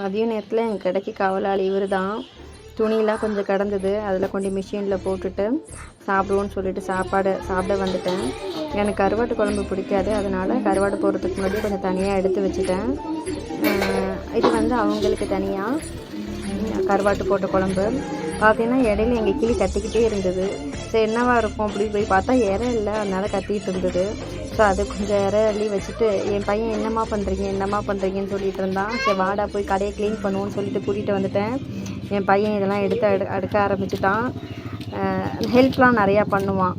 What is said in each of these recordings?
மதிய நேரத்தில் எங்கள் கடைக்கு காவலாளி இவர் தான். துணியெலாம் கொஞ்சம் கிடந்தது, அதில் கொண்டு மிஷினில் போட்டுட்டு சாப்பிடுவோன்னு சொல்லிட்டு சாப்பிட வந்துட்டேன். எனக்கு கருவாட்டு குழம்பு பிடிக்காது, அதனால் கருவாடு போடுறதுக்கு முன்னாடி கொஞ்சம் தனியாக எடுத்து வச்சுட்டேன். இது வந்து அவங்களுக்கு தனியாக கருவாட்டு போட்ட குழம்பு. பார்த்தீங்கன்னா இடையில எங்கள் கிளி கத்திக்கிட்டே இருந்தது. சரி என்னவா இருக்கும் அப்படின்னு போய் பார்த்தா இறை இல்லை, அதனால் கத்திக்கிட்டு இருந்தது. ஸோ அது கொஞ்சம் இறை அள்ளி வச்சுட்டு என் பையன் என்னம்மா பண்ணுறீங்கன்னு சொல்லிட்டு இருந்தான். சரி வாடா போய் கடையை க்ளீன் பண்ணுவோன்னு சொல்லிட்டு கூட்டிகிட்டு வந்துட்டேன். என் பையன் இதெல்லாம் அடுக்க ஆரம்பிச்சிட்டான். ஹெல்ப்லாம் நிறையா பண்ணுவான்.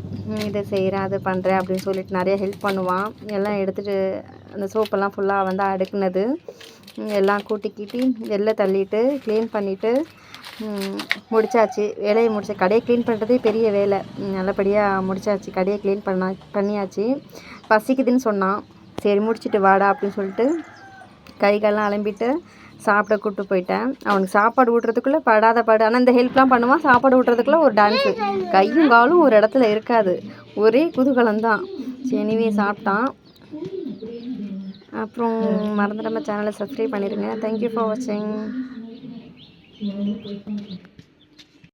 இதை செய்கிறேன் அது பண்ணுறேன் அப்படின்னு சொல்லிட்டு நிறைய ஹெல்ப் பண்ணுவான். எல்லாம் எடுத்துகிட்டு அந்த சோப்பெல்லாம் ஃபுல்லாக வந்து அடுக்குனது எல்லாம் கூட்டி வெளில தள்ளிட்டு க்ளீன் பண்ணிவிட்டு முடிச்சாச்சு. வேலையை முடிச்ச கடையை க்ளீன் பண்ணுறதே பெரிய வேலை. நல்லபடியாக முடிச்சாச்சு. கடையை க்ளீன் பண்ணியாச்சு. பசிக்குதுன்னு சொன்னான். சரி முடிச்சுட்டு வாடா அப்படின்னு சொல்லிட்டு கை காலெலாம் அலம்பிட்டு சாப்பிட கூப்பிட்டு போயிட்டேன். அவனுக்கு சாப்பாடு ஊட்டுறதுக்குள்ளே படாத பாடு. ஆனால் இந்த ஹெல்ப்லாம் பண்ணுவான். சாப்பாடு ஊட்டுறதுக்குள்ளே ஒரு டான்ஸு, கையும் காலும் ஒரு இடத்துல இருக்காது, ஒரே குதூகலம்தான். எனிவே சாப்பிட்டான். அப்புறம் மறந்துடாமல் சேனலை சப்ஸ்கிரைப் பண்ணிடுங்க. தேங்க்யூ ஃபார் வாட்சிங்.